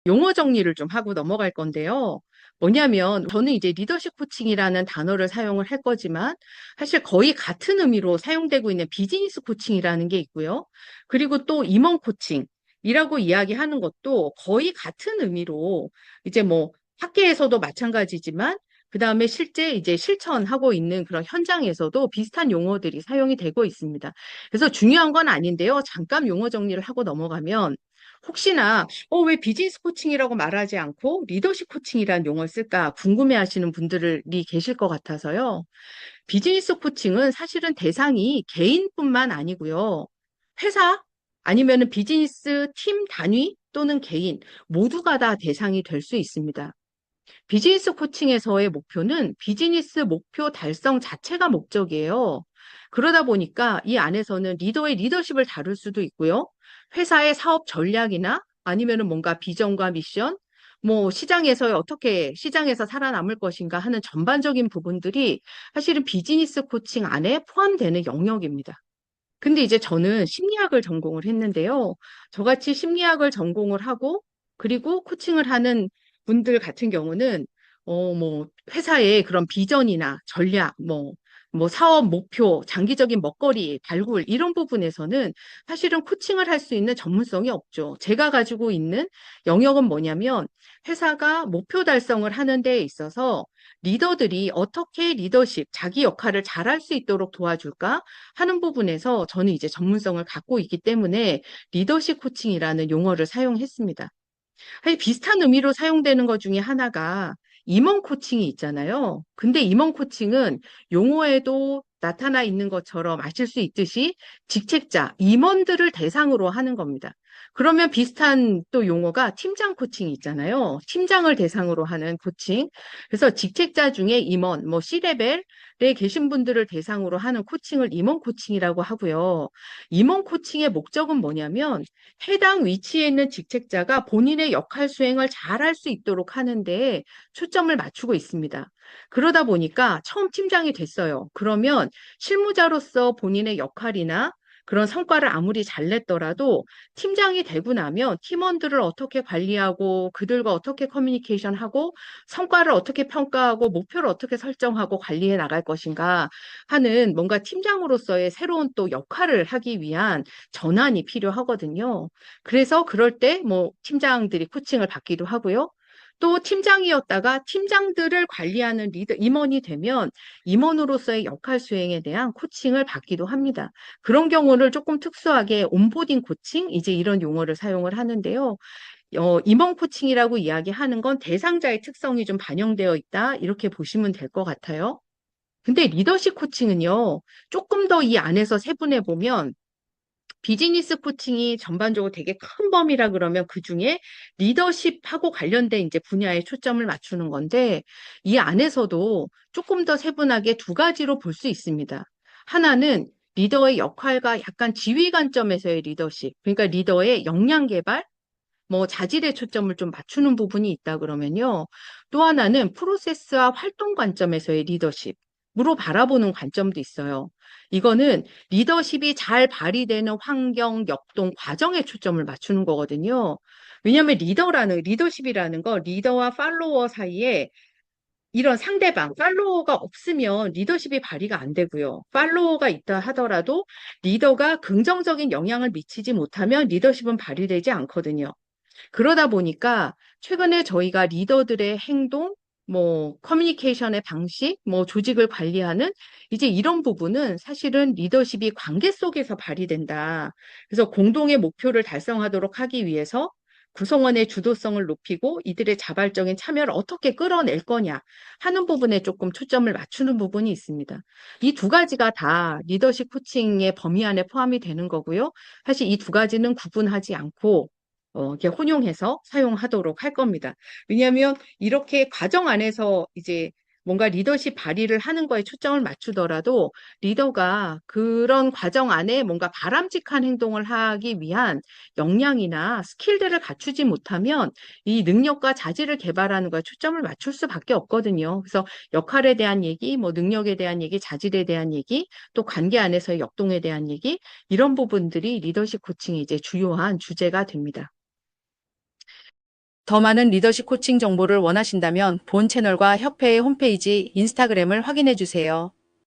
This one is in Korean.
용어 정리를 좀 하고 넘어갈 건데요. 뭐냐면 저는 이제 리더십 코칭이라는 단어를 사용을 할 거지만 사실 거의 같은 의미로 사용되고 있는 비즈니스 코칭이라는 게 있고요. 그리고 또 임원 코칭이라고 이야기하는 것도 거의 같은 의미로 이제 뭐 학계에서도 마찬가지지만 그다음에 실제 이제 실천하고 있는 그런 현장에서도 비슷한 용어들이 사용이 되고 있습니다. 그래서 중요한 건 아닌데요. 잠깐 용어 정리를 하고 넘어가면 혹시나 왜 비즈니스 코칭이라고 말하지 않고 리더십 코칭이라는 용어를 쓸까 궁금해 하시는 분들이 계실 것 같아서요. 비즈니스 코칭은 사실은 대상이 개인뿐만 아니고요. 회사 아니면은 비즈니스 팀 단위 또는 개인 모두가 다 대상이 될 수 있습니다. 비즈니스 코칭에서의 목표는 비즈니스 목표 달성 자체가 목적이에요. 그러다 보니까 이 안에서는 리더의 리더십을 다룰 수도 있고요. 회사의 사업 전략이나 아니면은 뭔가 비전과 미션, 뭐 시장에서 어떻게 시장에서 살아남을 것인가 하는 전반적인 부분들이 사실은 비즈니스 코칭 안에 포함되는 영역입니다. 근데 이제 저는 심리학을 전공을 했는데요. 저같이 심리학을 전공을 하고 그리고 코칭을 하는 분들 같은 경우는 뭐 회사의 그런 비전이나 전략, 뭐 사업 목표, 장기적인 먹거리, 발굴 이런 부분에서는 사실은 코칭을 할 수 있는 전문성이 없죠. 제가 가지고 있는 영역은 뭐냐면 회사가 목표 달성을 하는 데 있어서 리더들이 어떻게 리더십, 자기 역할을 잘할 수 있도록 도와줄까? 하는 부분에서 저는 이제 전문성을 갖고 있기 때문에 리더십 코칭이라는 용어를 사용했습니다. 사실 비슷한 의미로 사용되는 것 중에 하나가 임원 코칭이 있잖아요. 근데 임원 코칭은 용어에도 나타나 있는 것처럼 아실 수 있듯이 직책자, 임원들을 대상으로 하는 겁니다. 그러면 비슷한 또 용어가 팀장 코칭이 있잖아요. 팀장을 대상으로 하는 코칭. 그래서 직책자 중에 임원, 뭐 C레벨에 계신 분들을 대상으로 하는 코칭을 임원 코칭이라고 하고요. 임원 코칭의 목적은 뭐냐면 해당 위치에 있는 직책자가 본인의 역할 수행을 잘할 수 있도록 하는데 초점을 맞추고 있습니다. 그러다 보니까 처음 팀장이 됐어요. 그러면 실무자로서 본인의 역할이나 그런 성과를 아무리 잘 냈더라도 팀장이 되고 나면 팀원들을 어떻게 관리하고 그들과 어떻게 커뮤니케이션하고 성과를 어떻게 평가하고 목표를 어떻게 설정하고 관리해 나갈 것인가 하는 뭔가 팀장으로서의 새로운 또 역할을 하기 위한 전환이 필요하거든요. 그래서 그럴 때 뭐 팀장들이 코칭을 받기도 하고요. 또 팀장이었다가 팀장들을 관리하는 리더, 임원이 되면 임원으로서의 역할 수행에 대한 코칭을 받기도 합니다. 그런 경우를 조금 특수하게 온보딩 코칭, 이제 이런 용어를 사용을 하는데요. 임원 코칭이라고 이야기하는 건 대상자의 특성이 좀 반영되어 있다, 이렇게 보시면 될 것 같아요. 근데 리더십 코칭은요, 조금 더 이 안에서 세분해 보면 비즈니스 코칭이 전반적으로 되게 큰 범위라 그러면 그중에 리더십하고 관련된 이제 분야에 초점을 맞추는 건데 이 안에서도 조금 더 세분하게 두 가지로 볼 수 있습니다. 하나는 리더의 역할과 약간 지휘 관점에서의 리더십, 그러니까 리더의 역량 개발, 뭐 자질에 초점을 좀 맞추는 부분이 있다 그러면요. 또 하나는 프로세스와 활동 관점에서의 리더십으로 바라보는 관점도 있어요. 이거는 리더십이 잘 발휘되는 환경, 역동, 과정에 초점을 맞추는 거거든요. 왜냐하면 리더십이라는 거 리더와 팔로워 사이에 이런 상대방, 팔로워가 없으면 리더십이 발휘가 안 되고요. 팔로워가 있다 하더라도 리더가 긍정적인 영향을 미치지 못하면 리더십은 발휘되지 않거든요. 그러다 보니까 최근에 저희가 리더들의 행동, 뭐 커뮤니케이션의 방식, 뭐 조직을 관리하는 이제 이런 부분은 사실은 리더십이 관계 속에서 발휘된다. 그래서 공동의 목표를 달성하도록 하기 위해서 구성원의 주도성을 높이고 이들의 자발적인 참여를 어떻게 끌어낼 거냐 하는 부분에 조금 초점을 맞추는 부분이 있습니다. 이 두 가지가 다 리더십 코칭의 범위 안에 포함이 되는 거고요. 사실 이 두 가지는 구분하지 않고 이렇게 혼용해서 사용하도록 할 겁니다. 왜냐하면 이렇게 과정 안에서 이제 뭔가 리더십 발휘를 하는 거에 초점을 맞추더라도 리더가 그런 과정 안에 뭔가 바람직한 행동을 하기 위한 역량이나 스킬들을 갖추지 못하면 이 능력과 자질을 개발하는 거에 초점을 맞출 수밖에 없거든요. 그래서 역할에 대한 얘기, 뭐 능력에 대한 얘기, 자질에 대한 얘기, 또 관계 안에서의 역동에 대한 얘기, 이런 부분들이 리더십 코칭의 이제 주요한 주제가 됩니다. 더 많은 리더십 코칭 정보를 원하신다면 본 채널과 협회의 홈페이지, 인스타그램을 확인해 주세요.